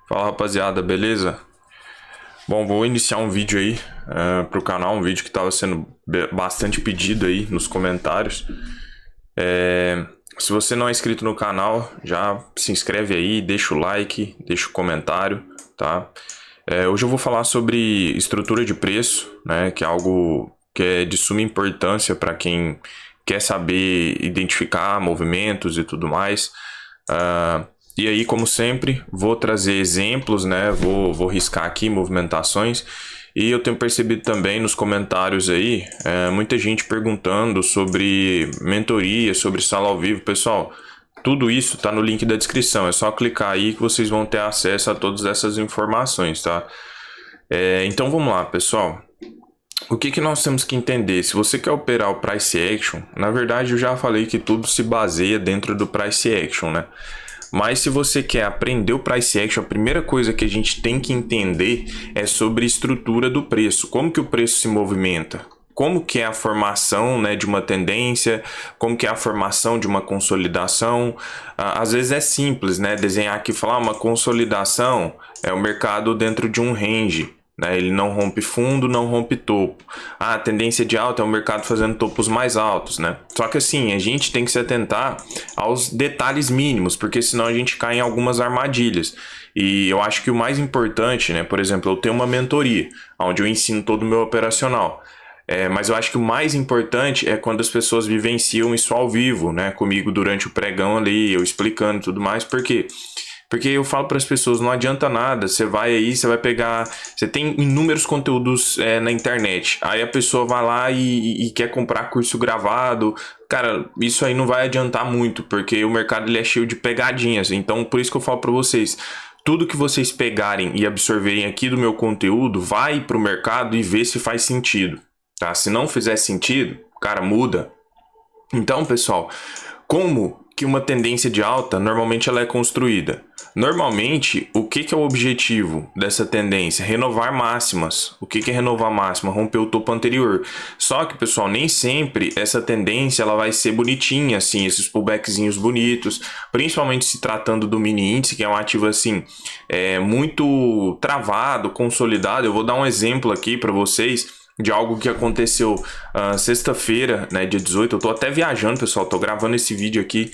Fala rapaziada, beleza? Bom, vou iniciar um vídeo aí pro canal, um vídeo que estava sendo bastante pedido aí nos comentários. Se você não é inscrito no canal, já se inscreve aí, deixa o like, deixa o comentário, tá? Hoje eu vou falar sobre estrutura de preço, né? Que é algo que é de suma importância para quem quer saber identificar movimentos e tudo mais. E aí, como sempre, vou trazer exemplos, né? Vou riscar aqui movimentações. E eu tenho percebido também nos comentários aí, muita gente perguntando sobre mentoria, sobre sala ao vivo. Pessoal, tudo isso tá no link da descrição. É só clicar aí que vocês vão ter acesso a todas essas informações, tá? Então vamos lá, pessoal. O que nós temos que entender? Se você quer operar o Price Action, na verdade eu já falei que tudo se baseia dentro do Price Action, né? Mas se você quer aprender o Price Action, a primeira coisa que a gente tem que entender é sobre a estrutura do preço. Como que o preço se movimenta? Como que é a formação, né, de uma tendência? Como que é a formação de uma consolidação? Às vezes é simples, né? Desenhar aqui e falar uma consolidação é o mercado dentro de um range. Ele não rompe fundo, não rompe topo. A tendência de alta é o mercado fazendo topos mais altos, né? Só que assim, a gente tem que se atentar aos detalhes mínimos, porque senão a gente cai em algumas armadilhas. E eu acho que o mais importante, né? Por exemplo, eu tenho uma mentoria, onde eu ensino todo o meu operacional. Mas eu acho que o mais importante é quando as pessoas vivenciam isso ao vivo, né? Comigo durante o pregão ali, eu explicando e tudo mais, porque eu falo para as pessoas, não adianta nada, você vai aí, você vai pegar, você tem inúmeros conteúdos na internet, aí a pessoa vai lá e quer comprar curso gravado, cara, isso aí não vai adiantar muito, porque o mercado ele é cheio de pegadinhas, então por isso que eu falo para vocês, tudo que vocês pegarem e absorverem aqui do meu conteúdo, vai para o mercado e vê se faz sentido, tá? Se não fizer sentido, cara, muda. Então, pessoal, como que uma tendência de alta, normalmente ela é construída? Normalmente, o que é o objetivo dessa tendência? Renovar máximas. O que é renovar máxima? Romper o topo anterior. Só que, pessoal, nem sempre essa tendência ela vai ser bonitinha, assim, esses pullbackzinhos bonitos, principalmente se tratando do mini índice, que é um ativo assim, muito travado, consolidado. Eu vou dar um exemplo aqui para vocês de algo que aconteceu sexta-feira, né, dia 18. Eu tô até viajando, pessoal, tô gravando esse vídeo aqui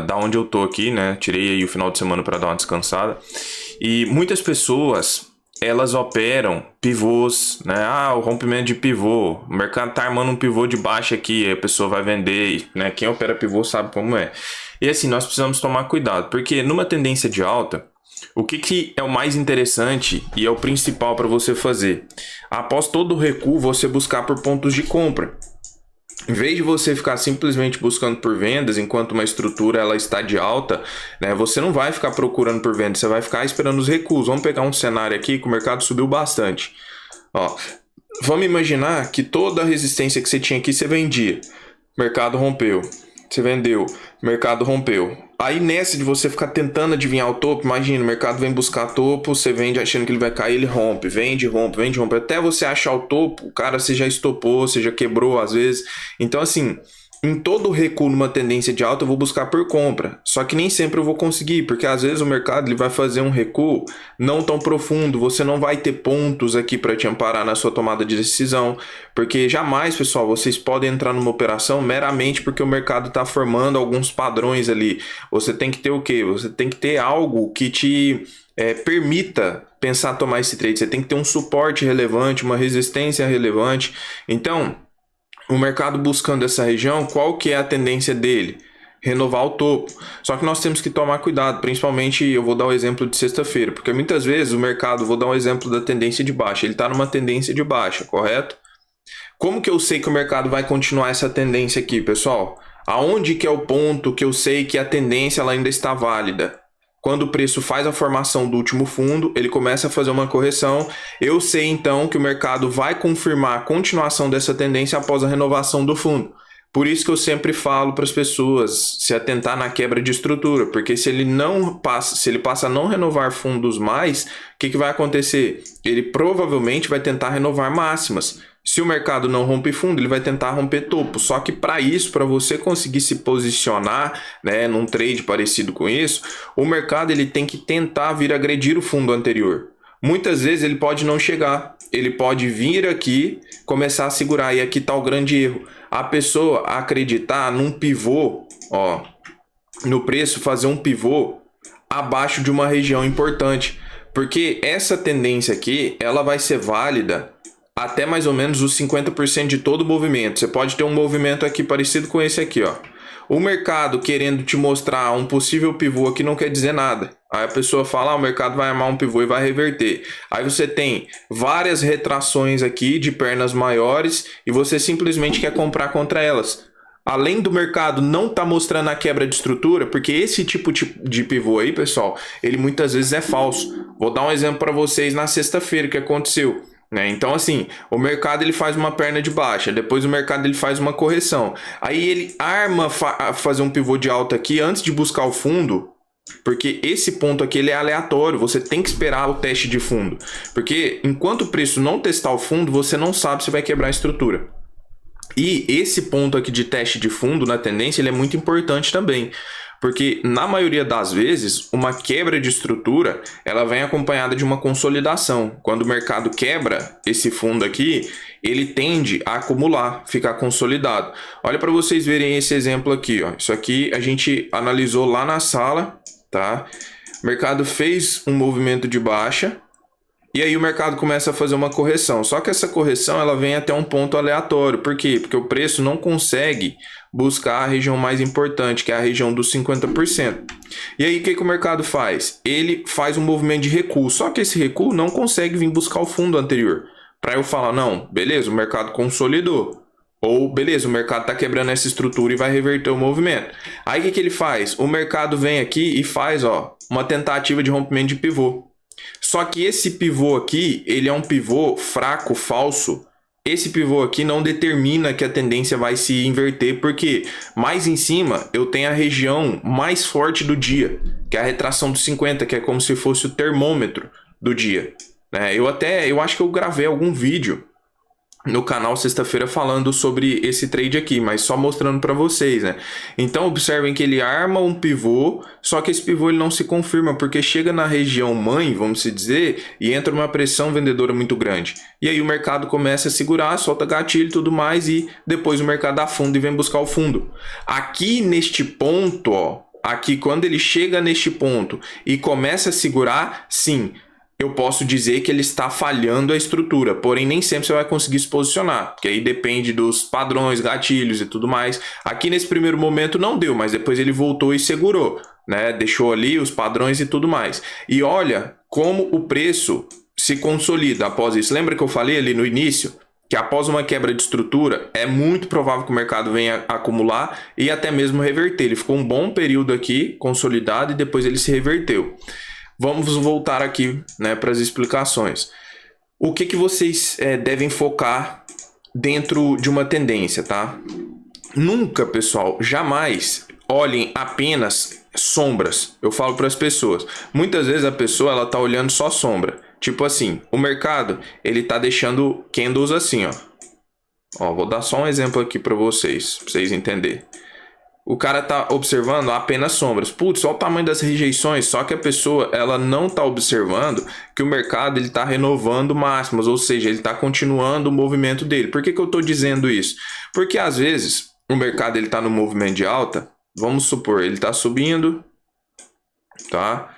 da onde eu tô aqui, né, tirei aí o final de semana para dar uma descansada, e muitas pessoas, elas operam pivôs, né, o rompimento de pivô, o mercado tá armando um pivô de baixo aqui, aí a pessoa vai vender, né, quem opera pivô sabe como é. E assim, nós precisamos tomar cuidado, porque numa tendência de alta, o que é o mais interessante e é o principal para você fazer? Após todo o recuo, você buscar por pontos de compra. Em vez de você ficar simplesmente buscando por vendas, enquanto uma estrutura ela está de alta, né, você não vai ficar procurando por vendas, você vai ficar esperando os recuos. Vamos pegar um cenário aqui que o mercado subiu bastante. Ó, vamos imaginar que toda a resistência que você tinha aqui você vendia. Mercado rompeu. Você vendeu, mercado rompeu. Aí nessa de você ficar tentando adivinhar o topo, imagina, o mercado vem buscar topo, você vende achando que ele vai cair, ele rompe, vende, rompe, vende, rompe. Até você achar o topo, cara, você já estopou, você já quebrou às vezes. Então assim, em todo recuo numa tendência de alta eu vou buscar por compra. Só que nem sempre eu vou conseguir, porque às vezes o mercado ele vai fazer um recuo não tão profundo, você não vai ter pontos aqui para te amparar na sua tomada de decisão, porque jamais, pessoal, vocês podem entrar numa operação meramente porque o mercado está formando alguns padrões ali. Você tem que ter o quê? Você tem que ter algo que te permita pensar tomar esse trade. Você tem que ter um suporte relevante, uma resistência relevante. Então, o mercado buscando essa região, qual que é a tendência dele? Renovar o topo. Só que nós temos que tomar cuidado, principalmente eu vou dar o exemplo de sexta-feira, porque muitas vezes o mercado, vou dar um exemplo da tendência de baixa, ele está numa tendência de baixa, correto? Como que eu sei que o mercado vai continuar essa tendência aqui, pessoal? Aonde que é o ponto que eu sei que a tendência ela ainda está válida? Quando o preço faz a formação do último fundo, ele começa a fazer uma correção. Eu sei então que o mercado vai confirmar a continuação dessa tendência após a renovação do fundo. Por isso que eu sempre falo para as pessoas se atentar na quebra de estrutura, porque se ele passa a não renovar fundos mais, o que vai acontecer? Ele provavelmente vai tentar renovar máximas. Se o mercado não rompe fundo, ele vai tentar romper topo. Só que para isso, para você conseguir se posicionar, né, num trade parecido com isso, o mercado ele tem que tentar vir agredir o fundo anterior. Muitas vezes ele pode não chegar, ele pode vir aqui, começar a segurar, e aqui está o grande erro. A pessoa acreditar num pivô, ó, no preço, fazer um pivô abaixo de uma região importante, porque essa tendência aqui, ela vai ser válida até mais ou menos os 50% de todo o movimento. Você pode ter um movimento aqui parecido com esse aqui, ó. O mercado querendo te mostrar um possível pivô aqui não quer dizer nada. Aí a pessoa fala, o mercado vai armar um pivô e vai reverter. Aí você tem várias retrações aqui de pernas maiores e você simplesmente quer comprar contra elas. Além do mercado não estar mostrando a quebra de estrutura, porque esse tipo de pivô aí, pessoal, ele muitas vezes é falso. Vou dar um exemplo para vocês na sexta-feira que aconteceu. Então assim, o mercado ele faz uma perna de baixa, depois o mercado ele faz uma correção, aí ele arma fazer um pivô de alta aqui antes de buscar o fundo, porque esse ponto aqui ele é aleatório, você tem que esperar o teste de fundo, porque enquanto o preço não testar o fundo, você não sabe se vai quebrar a estrutura. E esse ponto aqui de teste de fundo na tendência ele é muito importante também. Porque na maioria das vezes, uma quebra de estrutura, ela vem acompanhada de uma consolidação. Quando o mercado quebra esse fundo aqui, ele tende a acumular, ficar consolidado. Olha para vocês verem esse exemplo aqui, ó. Isso aqui a gente analisou lá na sala, tá? O mercado fez um movimento de baixa, e aí o mercado começa a fazer uma correção. Só que essa correção ela vem até um ponto aleatório. Por quê? Porque o preço não consegue buscar a região mais importante, que é a região dos 50%. E aí o que o mercado faz? Ele faz um movimento de recuo. Só que esse recuo não consegue vir buscar o fundo anterior. Para eu falar, não, beleza, o mercado consolidou. Ou, beleza, o mercado está quebrando essa estrutura e vai reverter o movimento. Aí o que ele faz? O mercado vem aqui e faz uma tentativa de rompimento de pivô. Só que esse pivô aqui, ele é um pivô fraco, falso. Esse pivô aqui não determina que a tendência vai se inverter, porque mais em cima eu tenho a região mais forte do dia, que é a retração dos 50, que é como se fosse o termômetro do dia. Eu acho que eu gravei algum vídeo no canal sexta-feira falando sobre esse trade aqui, mas só mostrando para vocês, né? Então observem que ele arma um pivô, só que esse pivô ele não se confirma, porque chega na região mãe, vamos dizer, e entra uma pressão vendedora muito grande. E aí o mercado começa a segurar, solta gatilho e tudo mais, e depois o mercado afunda e vem buscar o fundo. Aqui neste ponto, ó, aqui quando ele chega neste ponto e começa a segurar, sim, eu posso dizer que ele está falhando a estrutura, porém nem sempre você vai conseguir se posicionar, porque aí depende dos padrões, gatilhos e tudo mais. Aqui nesse primeiro momento não deu, mas depois ele voltou e segurou, né? Deixou ali os padrões e tudo mais. E olha como o preço se consolida após isso. Lembra que eu falei ali no início que após uma quebra de estrutura é muito provável que o mercado venha acumular e até mesmo reverter. Ele ficou um bom período aqui consolidado e depois ele se reverteu. Vamos voltar aqui, né, para as explicações. O que vocês devem focar dentro de uma tendência, tá? Nunca, pessoal, jamais olhem apenas sombras. Eu falo para as pessoas. Muitas vezes a pessoa ela tá olhando só sombra. Tipo assim, o mercado ele tá deixando candles assim, ó. Vou dar só um exemplo aqui para vocês entenderem. O cara tá observando apenas sombras. Putz, olha o tamanho das rejeições. Só que a pessoa ela não tá observando que o mercado ele tá renovando máximas, ou seja, ele tá continuando o movimento dele. Por que eu tô dizendo isso? Porque às vezes o mercado ele tá no movimento de alta. Vamos supor, ele tá subindo, tá?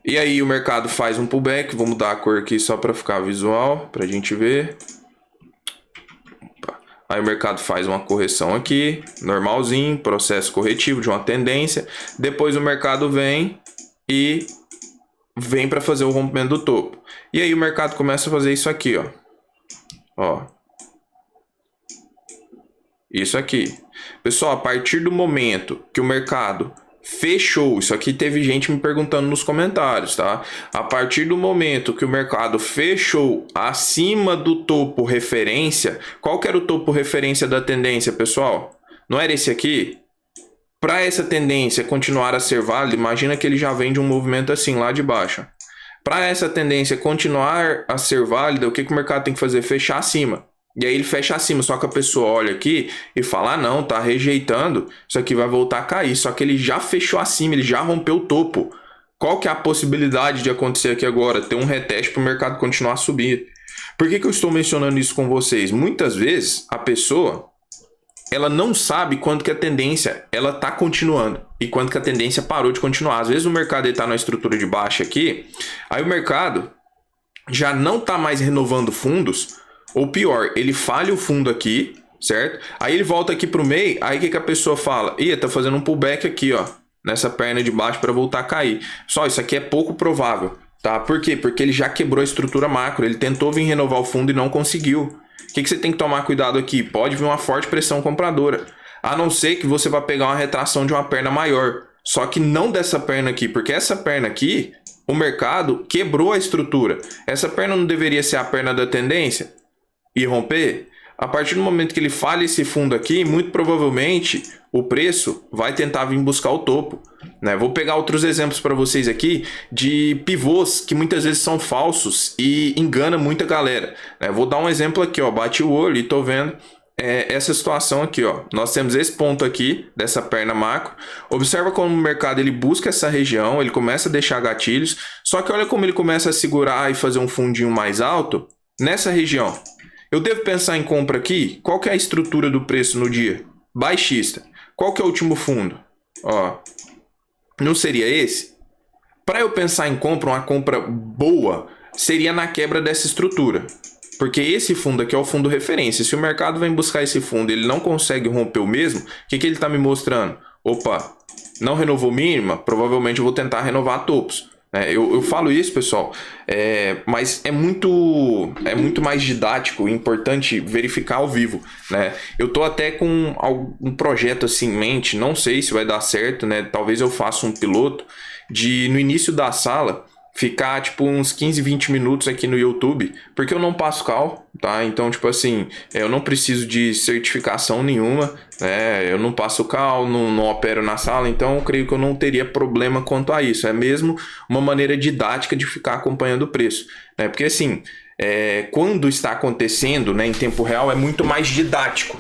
E aí o mercado faz um pullback. Vou mudar a cor aqui só para ficar visual, pra gente ver. Aí o mercado faz uma correção aqui, normalzinho, processo corretivo de uma tendência. Depois o mercado vem para fazer o rompimento do topo. E aí o mercado começa a fazer isso aqui, ó. Isso aqui. Pessoal, a partir do momento que o mercado fechou, isso aqui teve gente me perguntando nos comentários, tá? A partir do momento que o mercado fechou acima do topo referência, qual que era o topo referência da tendência, pessoal? Não era esse aqui? Para essa tendência continuar a ser válida, imagina que ele já vem de um movimento assim, lá de baixo. Para essa tendência continuar a ser válida, o que o mercado tem que fazer? Fechar acima. E aí ele fecha acima, só que a pessoa olha aqui e fala, ah não, tá rejeitando, isso aqui vai voltar a cair. Só que ele já fechou acima, ele já rompeu o topo. Qual que é a possibilidade de acontecer aqui agora? Ter um reteste para o mercado continuar a subir. Por que eu estou mencionando isso com vocês? Muitas vezes a pessoa, ela não sabe quando que a tendência ela está continuando e quando que a tendência parou de continuar. Às vezes o mercado está na estrutura de baixa aqui, aí o mercado já não está mais renovando fundos, ou pior, ele falha o fundo aqui, certo? Aí ele volta aqui para o meio, aí o que a pessoa fala? Ih, tá fazendo um pullback aqui, ó, nessa perna de baixo para voltar a cair. Só isso aqui é pouco provável, tá? Por quê? Porque ele já quebrou a estrutura macro, ele tentou vir renovar o fundo e não conseguiu. O que você tem que tomar cuidado aqui? Pode vir uma forte pressão compradora, a não ser que você vá pegar uma retração de uma perna maior, só que não dessa perna aqui, porque essa perna aqui, o mercado quebrou a estrutura. Essa perna não deveria ser a perna da tendência e romper? A partir do momento que ele falha esse fundo aqui, muito provavelmente o preço vai tentar vir buscar o topo, né? Vou pegar outros exemplos para vocês aqui de pivôs que muitas vezes são falsos e engana muita galera, né? Vou dar um exemplo aqui, ó, bate o olho e tô vendo essa situação aqui, ó. Nós temos esse ponto aqui dessa perna macro. Observa como o mercado ele busca essa região, ele começa a deixar gatilhos, só que olha como ele começa a segurar e fazer um fundinho mais alto nessa região. Eu devo pensar em compra aqui? Qual que é a estrutura do preço no dia? Baixista. Qual que é o último fundo? Ó, não seria esse? Para eu pensar em compra, uma compra boa, seria na quebra dessa estrutura. Porque esse fundo aqui é o fundo referência. Se o mercado vem buscar esse fundo e ele não consegue romper o mesmo, o que ele está me mostrando? Opa, não renovou mínima? Provavelmente eu vou tentar renovar topos. Eu falo isso, pessoal, mas é muito mais didático e importante verificar ao vivo, né? Eu tô até com um projeto assim em mente, não sei se vai dar certo, né? Talvez eu faça um piloto de no início da sala ficar tipo uns 15, 20 minutos aqui no YouTube, porque eu não passo call, tá? Então, tipo assim, eu não preciso de certificação nenhuma, né? Eu não passo call, não opero na sala, então eu creio que eu não teria problema quanto a isso. É mesmo uma maneira didática de ficar acompanhando o preço, né? Porque assim, quando está acontecendo, né, em tempo real, é muito mais didático,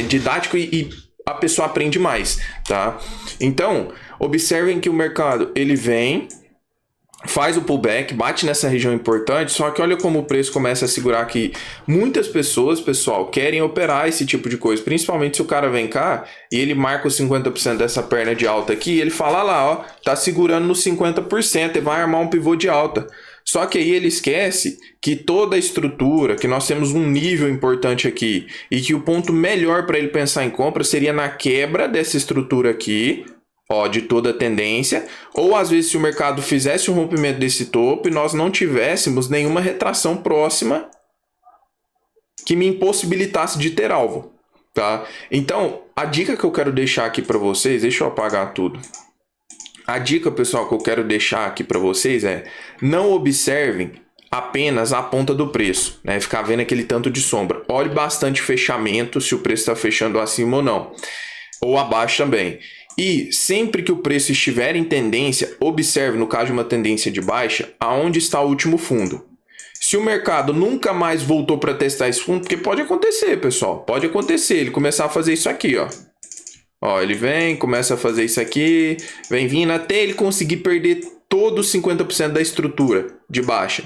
didático e a pessoa aprende mais, tá? Então, observem que o mercado, ele vem, faz o pullback, bate nessa região importante, só que olha como o preço começa a segurar aqui. Muitas pessoas, pessoal, querem operar esse tipo de coisa, principalmente se o cara vem cá e ele marca os 50% dessa perna de alta aqui, e ele fala lá, ó, tá segurando nos 50% e vai armar um pivô de alta. Só que aí ele esquece que toda a estrutura, que nós temos um nível importante aqui, e que o ponto melhor para ele pensar em compra seria na quebra dessa estrutura aqui, ó, de toda a tendência, ou às vezes se o mercado fizesse um rompimento desse topo e nós não tivéssemos nenhuma retração próxima que me impossibilitasse de ter alvo, tá? Então, a dica que eu quero deixar aqui para vocês, deixa eu apagar tudo. A dica, pessoal, que eu quero deixar aqui para vocês é: não observem apenas a ponta do preço, né? Ficar vendo aquele tanto de sombra. Olhe bastante fechamento, se o preço está fechando acima ou não, ou abaixo também. E sempre que o preço estiver em tendência, observe, no caso de uma tendência de baixa, aonde está o último fundo. Se o mercado nunca mais voltou para testar esse fundo, porque pode acontecer, pessoal, pode acontecer, ele começar a fazer isso aqui, ó. Ó, ele vem, começa a fazer isso aqui, vem vindo até ele conseguir perder todo os 50% da estrutura de baixa.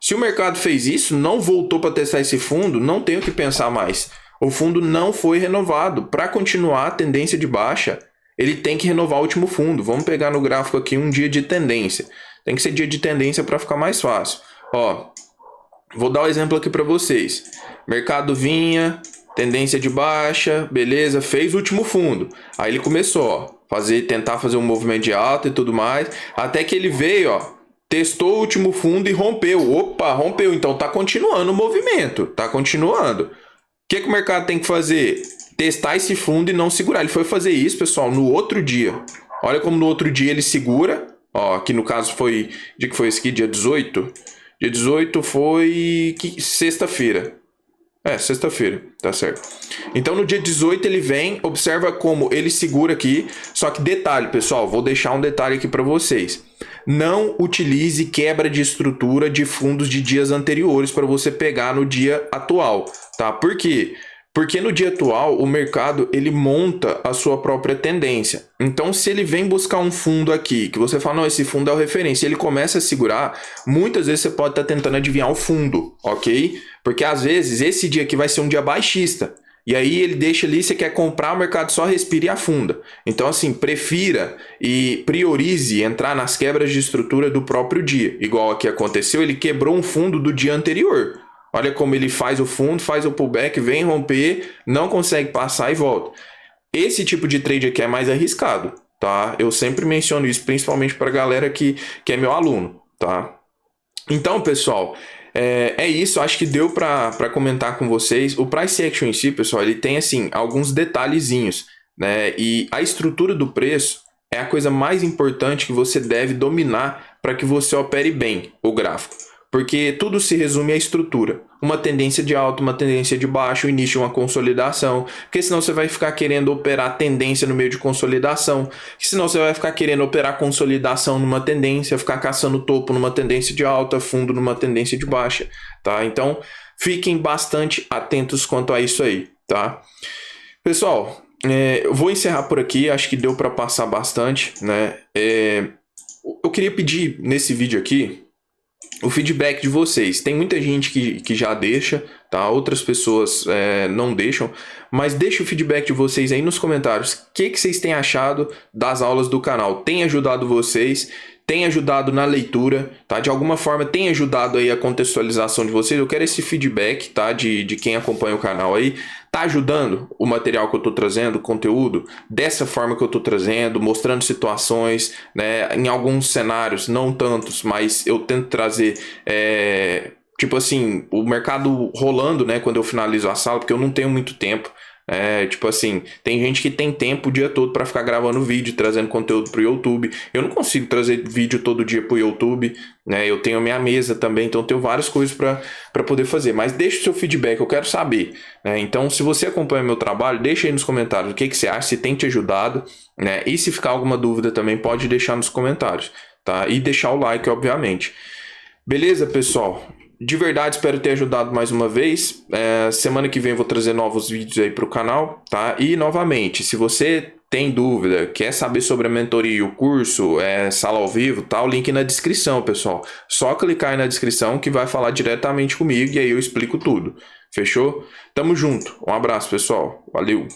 Se o mercado fez isso, não voltou para testar esse fundo, não tem o que pensar mais. O fundo não foi renovado. Para continuar a tendência de baixa, ele tem que renovar o último fundo. Vamos pegar no gráfico aqui um dia de tendência. Tem que ser dia de tendência para ficar mais fácil. Ó, vou dar um exemplo aqui para vocês. Mercado vinha, tendência de baixa, beleza, fez o último fundo. Aí ele começou, ó, tentar fazer um movimento de alta e tudo mais, até que ele veio, ó, testou o último fundo e rompeu. Opa, rompeu, então tá continuando o movimento, tá continuando. O que o mercado tem que fazer? Testar esse fundo e não segurar. Ele foi fazer isso, pessoal, no outro dia. Olha como no outro dia ele segura. Ó, aqui no caso foi... Dia que foi esse aqui? Dia 18? Dia 18 foi... sexta-feira. Sexta-feira, tá certo. Então no dia 18 ele vem, observa como ele segura aqui. Só que detalhe, pessoal, vou deixar um detalhe aqui para vocês. não utilize quebra de estrutura de fundos de dias anteriores para você pegar no dia atual, tá? Por quê? Porque no dia atual o mercado ele monta a sua própria tendência. Então, se ele vem buscar um fundo aqui, que você fala, não, esse fundo é o referência, ele começa a segurar, muitas vezes você pode estar tentando adivinhar o fundo, ok? Porque às vezes esse dia aqui vai ser um dia baixista. E aí ele deixa ali, você quer comprar, o mercado só respira e afunda. Então, assim, prefira e priorize entrar nas quebras de estrutura do próprio dia. Igual aqui aconteceu, ele quebrou um fundo do dia anterior. Olha como ele faz o fundo, faz o pullback, vem romper, não consegue passar e volta. Esse tipo de trade aqui é mais arriscado, tá? Eu sempre menciono isso, principalmente para a galera que é meu aluno, tá? Então, pessoal, é isso. Acho que deu para comentar com vocês. O price action em si, pessoal, ele tem assim alguns detalhezinhos, né? E a estrutura do preço é a coisa mais importante que você deve dominar para que você opere bem o gráfico. Porque tudo se resume à estrutura. Uma tendência de alta, uma tendência de baixo, o início de uma consolidação. Porque senão você vai ficar querendo operar tendência no meio de consolidação. Senão você vai ficar querendo operar consolidação numa tendência, ficar caçando topo numa tendência de alta, fundo numa tendência de baixa, tá? Então, fiquem bastante atentos quanto a isso aí, tá? Pessoal, eu vou encerrar por aqui. Acho que deu para passar bastante, né? Eu queria pedir nesse vídeo aqui o feedback de vocês. Tem muita gente que já deixa, tá? Outras pessoas não deixam, mas deixa o feedback de vocês aí nos comentários. O que vocês têm achado das aulas do canal? Tem ajudado vocês? Tem ajudado na leitura, tá? De alguma forma tem ajudado aí a contextualização de vocês? Eu quero esse feedback, tá? De quem acompanha o canal aí. Tá ajudando o material que eu tô trazendo, o conteúdo, dessa forma que eu tô trazendo, mostrando situações, né? Em alguns cenários, não tantos, mas eu tento trazer, tipo assim, o mercado rolando, né? Quando eu finalizo a sala, porque eu não tenho muito tempo. Tipo assim, tem gente que tem tempo o dia todo para ficar gravando vídeo, trazendo conteúdo pro YouTube. Eu não consigo trazer vídeo todo dia pro YouTube, né? Eu tenho a minha mesa também, então eu tenho várias coisas para poder fazer. Mas deixa o seu feedback, eu quero saber, né? Então, se você acompanha meu trabalho, deixa aí nos comentários o que você acha, se tem te ajudado, né? E se ficar alguma dúvida também, pode deixar nos comentários, tá? E deixar o like, obviamente. Beleza, pessoal? De verdade, espero ter ajudado mais uma vez. Semana que vem eu vou trazer novos vídeos aí para o canal, tá? E novamente, se você tem dúvida, quer saber sobre a mentoria, o curso, sala ao vivo, tá? O link na descrição, pessoal. Só clicar aí na descrição que vai falar diretamente comigo e aí eu explico tudo. Fechou? Tamo junto. Um abraço, pessoal. Valeu!